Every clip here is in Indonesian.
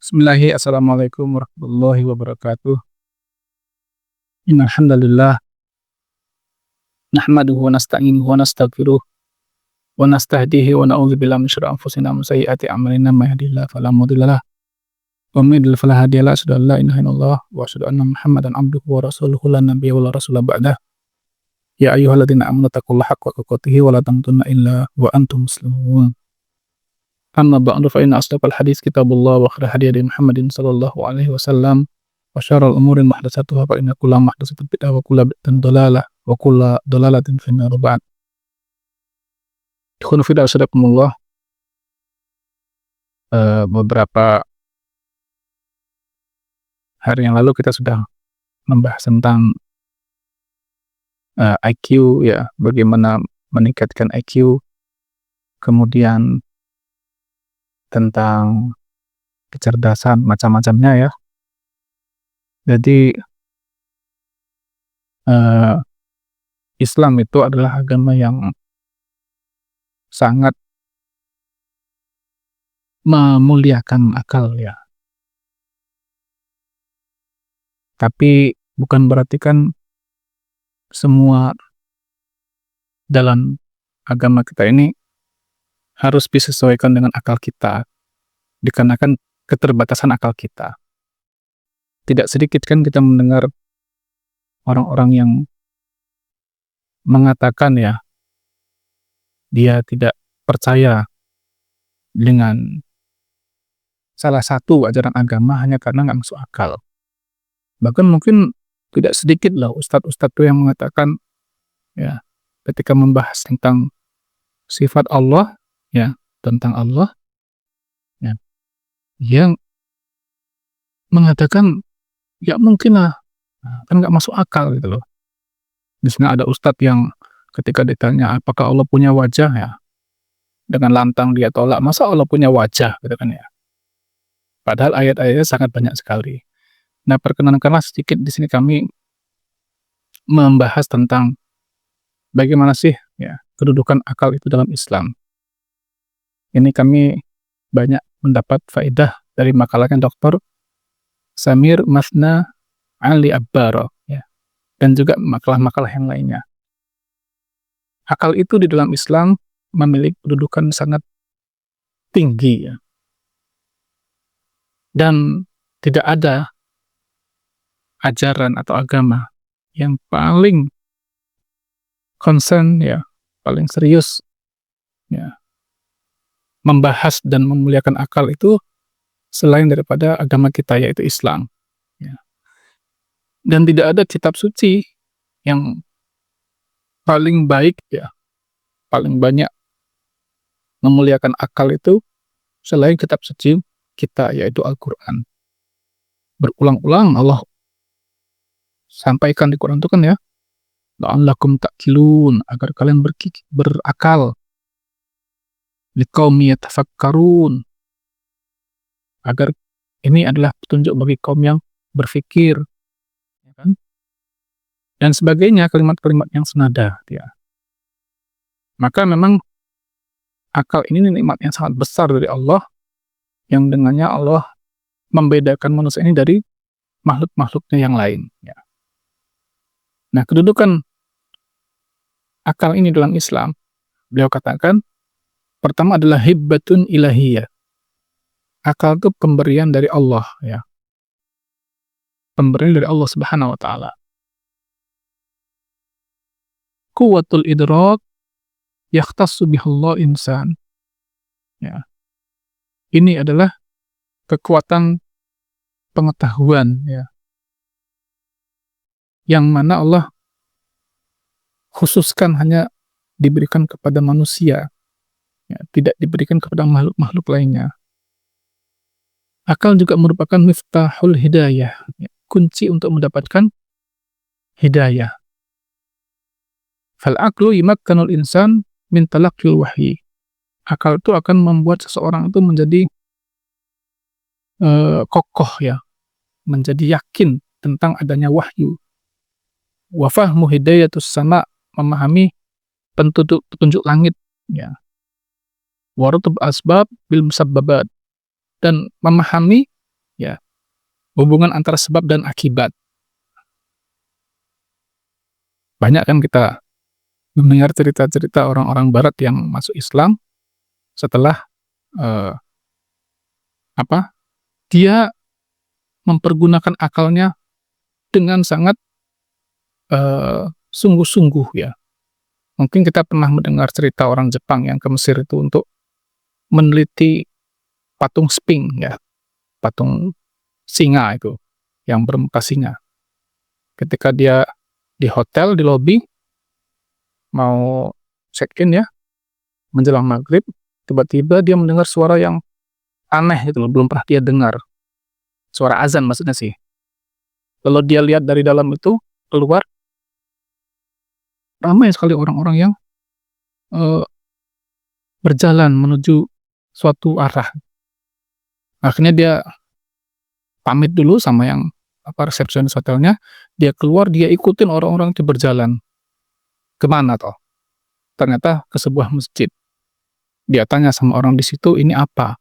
Assalamualaikum warahmatullahi wabarakatuh. Innal hamdalillah nahmaduhu wa nasta'inuhu wa nastaghfiruh wa nastahdihi wa na'udzu billahi min syururi anfusina wa min sayyiati a'malina may yahdihillahu fala mudhillalah wa may yudlil fala hadiyalah. Asyhadu an la ilaha illallah wa asyhadu anna Muhammadan abduhu wa rasuluhu la nabiyya wa la rasula ba'dah. Ya ayyuhalladzina amanu taqullaha haqqa tuqatih wa la tamutunna illa wa antum muslimun. Amma ba'du fa inna asdaqal hadits kitabullah wa khairal hadi hadi Muhammadin sallallahu alaihi wasallam wa syarrul umuri muhdatsatuhha fa inna kulla muhdatsatin bid'ah wa kulla bid'atin dhalalah wa kulla dhalalatin finnar ba'd. Ikhwan fillah sadaqallah. Beberapa hari yang lalu kita sudah membahas tentang IQ ya, bagaimana meningkatkan IQ, kemudian tentang kecerdasan macam-macamnya ya. Jadi Islam itu adalah agama yang sangat memuliakan akal ya. Tapi bukan berarti kan semua dalam agama kita ini harus disesuaikan dengan akal kita, dikarenakan keterbatasan akal kita. Tidak sedikit kan kita mendengar orang-orang yang mengatakan ya, dia tidak percaya dengan salah satu ajaran agama hanya karena nggak masuk akal. Bahkan mungkin tidak sedikit lah ustadz-ustadz tuh yang mengatakan ya, ketika membahas tentang sifat Allah ya, tentang Allah ya, yang mengatakan ya mungkin lah, kan nggak masuk akal gitu loh. Di sini ada ustadz yang ketika ditanya apakah Allah punya wajah ya, dengan lantang dia tolak, masa Allah punya wajah gitu kan ya. Padahal ayat-ayatnya sangat banyak sekali. Nah, perkenankanlah sedikit di sini kami membahas tentang bagaimana sih ya kedudukan akal itu dalam Islam. Ini kami banyak mendapat faedah dari makalahnya Dr. Samir Masna Ali Abbaro ya, dan juga makalah-makalah yang lainnya. Akal itu di dalam Islam memiliki kedudukan sangat tinggi ya. Dan tidak ada ajaran atau agama yang paling concern ya, paling serius ya, membahas dan memuliakan akal itu selain daripada agama kita, yaitu Islam ya. Dan tidak ada kitab suci yang paling baik ya, paling banyak memuliakan akal itu selain kitab suci kita, yaitu Al-Quran. Berulang-ulang Allah sampaikan di Quran itu kan ya, la'allakum ta'qilun, agar kalian berakal, liqaumi yatafakkarun, agar ini adalah petunjuk bagi kaum yang berpikir ya kan? Dan sebagainya, kalimat-kalimat yang senada ya. Maka memang akal ini nikmat yang sangat besar dari Allah, yang dengannya Allah membedakan manusia ini dari makhluk-makhluknya yang lain ya. Nah, kedudukan akal ini dalam Islam, beliau katakan pertama adalah hibbatun ilahiyah. Akal itu pemberian dari Allah ya, pemberian dari Allah Subhanahu wa Ta'ala. Quwwatul idrak yakhtassu bihallah insan ya. Ini adalah kekuatan pengetahuan ya, yang mana Allah khususkan hanya diberikan kepada manusia ya, tidak diberikan kepada makhluk-makhluk lainnya. Akal juga merupakan miftahul hidayah ya, kunci untuk mendapatkan hidayah. Fal aqlu yumakkanul insan min talaqqil wahyi. Akal itu akan membuat seseorang itu menjadi kokoh ya, menjadi yakin tentang adanya wahyu. Wa fahmu hidayatus sama, memahami petunjuk langit ya. Wa rutub asbab bil musabbabat, dan memahami ya, hubungan antara sebab dan akibat. Banyak kan kita mendengar cerita-cerita orang-orang barat yang masuk Islam setelah, eee, apa, dia mempergunakan akalnya dengan sangat, sungguh-sungguh ya. Mungkin kita pernah mendengar cerita orang Jepang yang ke Mesir itu untuk meneliti patung Sphinx ya, patung singa itu, yang bermuka singa. Ketika dia di hotel, di lobi, mau check-in ya, menjelang maghrib, tiba-tiba dia mendengar suara yang aneh gitu loh, belum pernah dia dengar. Suara azan maksudnya sih. Lalu dia lihat dari dalam itu, keluar, ramai sekali orang-orang yang, eee, berjalan menuju suatu arah. Akhirnya dia pamit dulu sama yang, resepsionis hotelnya, dia keluar, dia ikutin orang-orang itu berjalan. Ke mana toh? Ternyata ke sebuah masjid. Dia tanya sama orang di situ, "Ini apa?"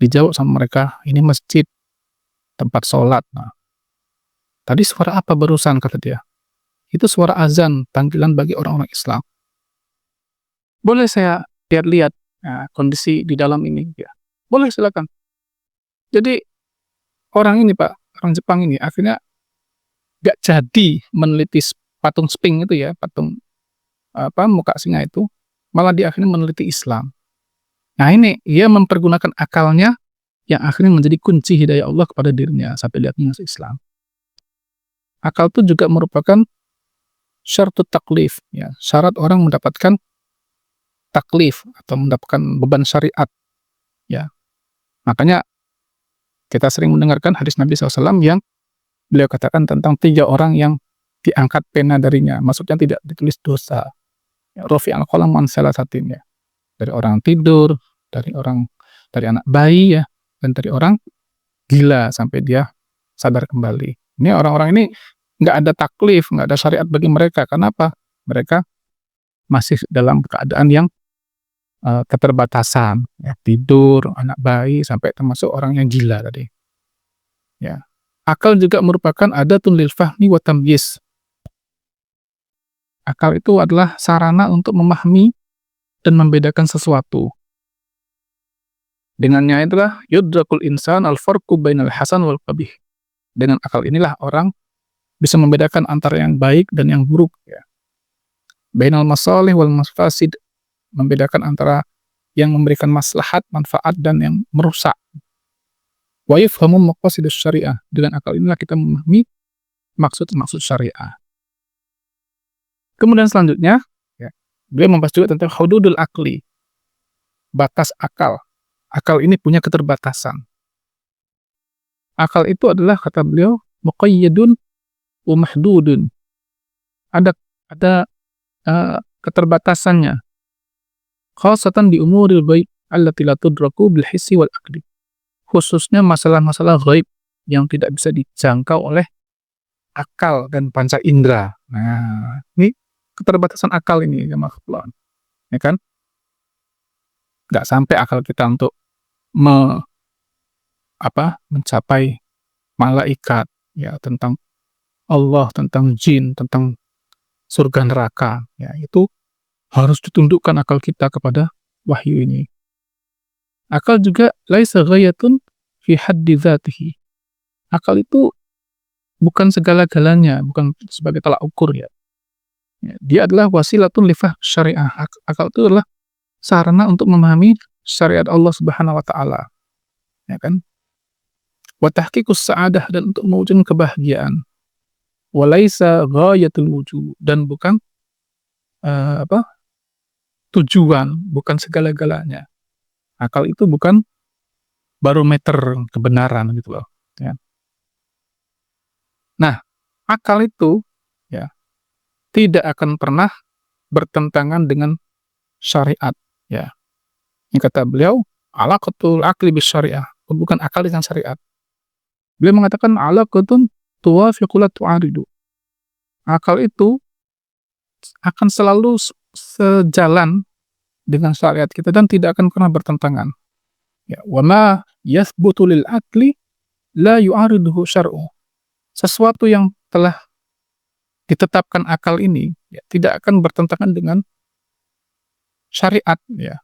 Dijawab sama mereka, "Ini masjid, tempat sholat." Nah, "Tadi suara apa barusan?" kata dia. "Itu suara azan, panggilan bagi orang-orang Islam." "Boleh saya lihat-lihat, kondisi di dalam ini?" Ya. "Boleh, silakan." Jadi orang ini Pak, orang Jepang ini akhirnya nggak jadi meneliti patung Sphinx itu ya, patung, muka singa itu, malah dia akhirnya meneliti Islam. Nah ini, ia mempergunakan akalnya yang akhirnya menjadi kunci hidayah Allah kepada dirinya sampai dia masuk Islam. Akal itu juga merupakan syartut taklif, ya, syarat orang mendapatkan taklif atau mendapatkan beban syariat, ya. Makanya kita sering mendengarkan hadis Nabi SAW yang beliau katakan tentang 3 orang yang diangkat pena darinya, maksudnya tidak ditulis dosa. Ya, rufi'al qalam an salasatin ya. Dari orang tidur, dari anak bayi ya, dan dari orang gila sampai dia sadar kembali. Ini orang-orang ini nggak ada taklif, nggak ada syariat bagi mereka. Kenapa? Mereka masih dalam keadaan yang keterbatasan, ya, tidur, anak bayi, sampai termasuk orang yang gila tadi. Ya. Akal juga merupakan adatun lil fahmi wa tamyiz. Akal itu adalah sarana untuk memahami dan membedakan sesuatu. Dengannya itulah yudrakul insan al-farqu bainal hasan wal qabih. Dengan akal inilah orang bisa membedakan antara yang baik dan yang buruk ya. Bainal masalih wal mafasid, membedakan antara yang memberikan maslahat, manfaat dan yang merusak. Wa yafhamu maqasidus syariah. Dengan akal inilah kita memahami maksud-maksud syariah. Kemudian selanjutnya, ya, beliau membahas juga tentang hududul akli, batas akal. Akal ini punya keterbatasan. Akal itu adalah, kata beliau, muqayyadun wa mahdudun. Ada keterbatasannya. Khasatan di umuril ghaib allati la tudraku bil hissi wal aqli. Khususnya masalah-masalah ghaib yang tidak bisa dijangkau oleh akal dan panca indera. Nah, ini keterbatasan akal ini ya makhluk. Ya kan? Nggak sampai akal kita untuk mencapai malaikat, ya, tentang Allah, tentang jin, tentang surga neraka, ya, itu harus ditundukkan akal kita kepada wahyu ini. Akal juga laisa ghayatun fi haddi dzatihi. Akal itu bukan segala-galanya, bukan sebagai tolak ukur ya. Ya, dia adalah wasilatun li fahm syariah. Akal itu adalah sarana untuk memahami syariat Allah Subhanahu wa taala. Ya kan? Wa tahqiqus sa'adah, dan untuk mewujudkan kebahagiaan. Wa laisa ghayatul wujud, dan bukan tujuan, bukan segala-galanya. Akal itu bukan barometer kebenaran gitu loh, ya. Nah, akal itu ya tidak akan pernah bertentangan dengan syariat, ya. Ini kata beliau, alaqatul aqli bis syariah, bukan akal dengan syariat. Beliau mengatakan alaqatun tuwafiqu la tu'aridu. Akal itu akan selalu sejalan dengan syariat kita dan tidak akan pernah bertentangan. Ya, wa ma yathbutu lil aqli la yu'ariduhu syar'u. Sesuatu yang telah ditetapkan akal ini ya, tidak akan bertentangan dengan syariat ya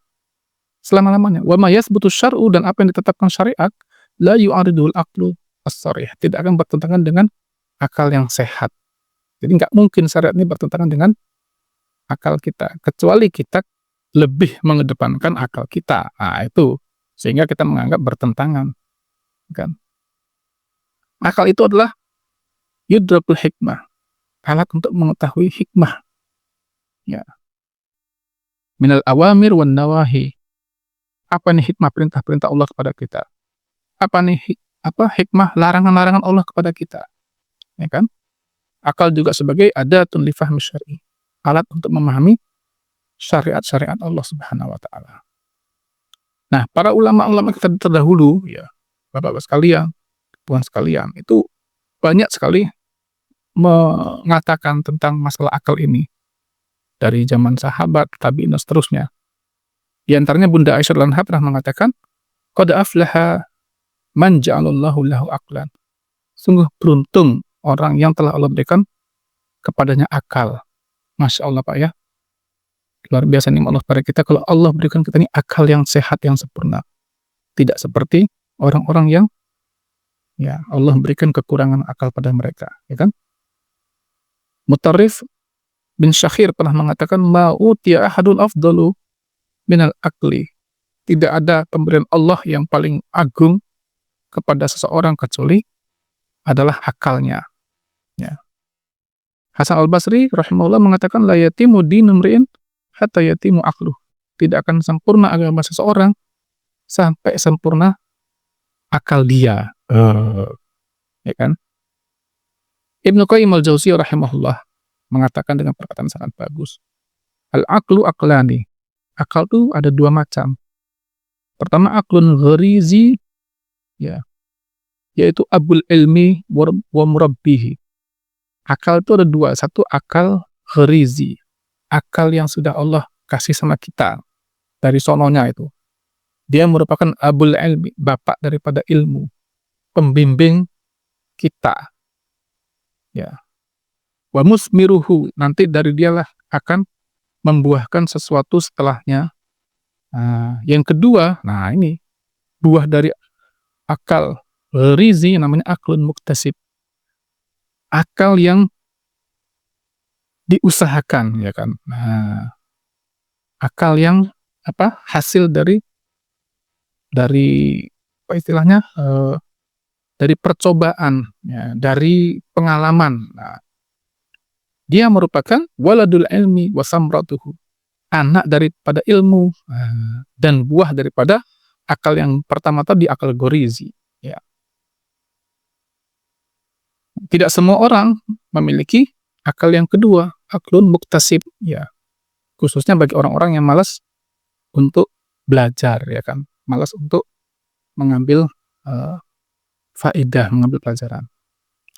selama-lamanya. Wa ma yathbutu syar'u, dan apa yang ditetapkan syariat la yu'aridul aqlu as-sharih, tidak akan bertentangan dengan akal yang sehat. Jadi nggak mungkin syariat ini bertentangan dengan akal kita, kecuali kita lebih mengedepankan akal kita. Nah, itu sehingga kita menganggap bertentangan kan. Akal itu adalah yudrakul hikmah, alat untuk mengetahui hikmah ya, minal awamir wan nawahi. Apa nih hikmah perintah-perintah Allah kepada kita? Apa nih hikmah larangan-larangan Allah kepada kita? Ya kan? Akal juga sebagai adatun li fahmi syar'i, alat untuk memahami syariat-syariat Allah Subhanahu wa taala. Nah, para ulama-ulama kita terdahulu ya, Bapak-bapak sekalian, Puan sekalian, itu banyak sekali mengatakan tentang masalah akal ini dari zaman sahabat, tabi'in dan seterusnya. Di antaranya Bunda Aisyah radhiyallahu anha pernah mengatakan, qad aflaha man ja'alallahu lahu aqlan. Sungguh beruntung orang yang telah Allah berikan kepadanya akal. Masya Allah Pak ya. Luar biasa nih Allah pada kita kalau Allah berikan kita ini akal yang sehat, yang sempurna. Tidak seperti orang-orang yang ya Allah berikan kekurangan akal pada mereka, ya kan? Mutarrif bin Syakhir pernah mengatakan, ma'utiya ahadun afdalu minal akli. Tidak ada pemberian Allah yang paling agung kepada seseorang kecuali adalah akalnya. Ya. Hasan al-Basri rahimahullah mengatakan, la yatimu dinu mri'in hatta yatimu akluh. Tidak akan sempurna agama seseorang sampai sempurna akal dia. Ya kan? Ibnu Qayyim al-Jauziyah rahimahullah mengatakan dengan perkataan sangat bagus. Al-aqlu aqlani. Akal itu ada dua macam. Pertama aklun gharizi ya, yaitu abul ilmi wa murabbihi. Akal itu ada dua. Satu akal gharizi, akal yang sudah Allah kasih sama kita dari sononya itu. Dia merupakan abul ilmi, bapak daripada ilmu, pembimbing kita. Ya. Wa musmiruhu, nanti dari dialah akan membuahkan sesuatu setelahnya. Nah, yang kedua, nah ini buah dari akal rizi namanya aklun muktasib. Akal yang diusahakan, ya kan. Nah, akal yang hasil dari apa istilahnya, dari percobaan, ya, dari pengalaman. Nah, dia merupakan waladul ilmi wa samratuhu, anak daripada ilmu dan buah daripada akal yang pertama tadi, akal gorizi. Ya. Tidak semua orang memiliki akal yang kedua, aklun muktasib. Ya. Khususnya bagi orang-orang yang malas untuk belajar, ya kan, malas untuk mengambil faidah, mengambil pelajaran.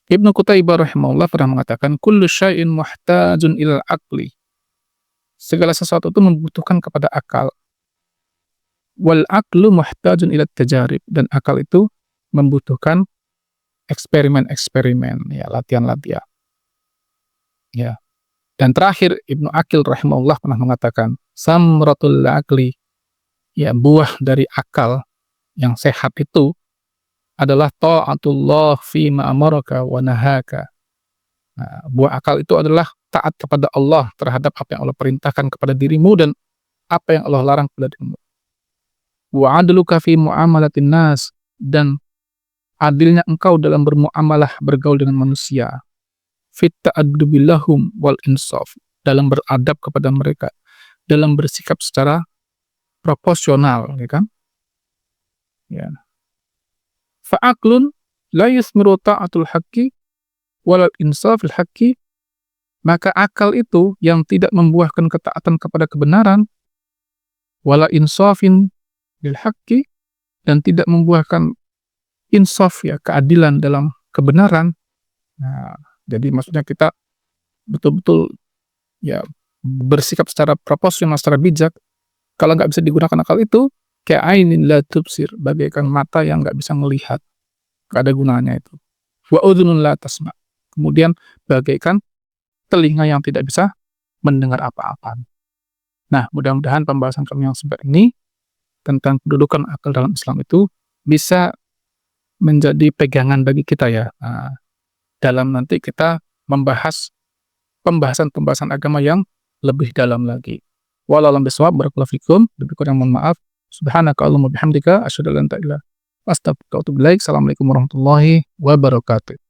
Ibnu Qutaibah rahimahullah pernah mengatakan, kullu syai'in muhtajun ilal aqli. Segala sesuatu itu membutuhkan kepada akal. Wal aqlu muhtajun ilat tajarib, dan akal itu membutuhkan eksperimen-eksperimen, ya, latihan-latihan. Ya. Dan terakhir Ibnu Aqil rahimahullah pernah mengatakan, samratul aqli, ya, buah dari akal yang sehat itu adalah ta'atullah fi ma amaraka wa nahaka. Nah, buah akal itu adalah taat kepada Allah terhadap apa yang Allah perintahkan kepada dirimu dan apa yang Allah larang kepada dirimu. Wa adluka fi muamalatin nas, dan adilnya engkau dalam bermuamalah, bergaul dengan manusia. Fit ta'addubi lahum wal insaf, dalam beradab kepada mereka, dalam bersikap secara proporsional, ya kan? Ya. Fa'aklun la yusmiru ta'atul haqqi walal insafil haqqi, maka akal itu yang tidak membuahkan ketaatan kepada kebenaran, wala insafin bil haqqi, dan tidak membuahkan insaf, ya, keadilan dalam kebenaran. Nah, jadi maksudnya kita betul-betul, ya, bersikap secara proporsional, secara bijak. Kalau nggak bisa digunakan akal itu, kayak ainin la tubsir, bagaikan mata yang nggak bisa melihat. nggak ada gunanya itu. Wa udhunun la tasma'. Kemudian bagaikan telinga yang tidak bisa mendengar apa-apa. Nah, mudah-mudahan pembahasan kami yang sebentar ini tentang kedudukan akal dalam Islam itu bisa menjadi pegangan bagi kita ya, dalam nanti kita membahas pembahasan-pembahasan agama yang lebih dalam lagi. Wallahu a'lam bishawab, barakallahu fikum, lebih kurang mohon maaf. Subhanaka Allahumma bihamdika asyhadu an la ilaha illa anta astaghfiruka wa atubu ilaik. Assalamualaikum warahmatullahi wabarakatuh.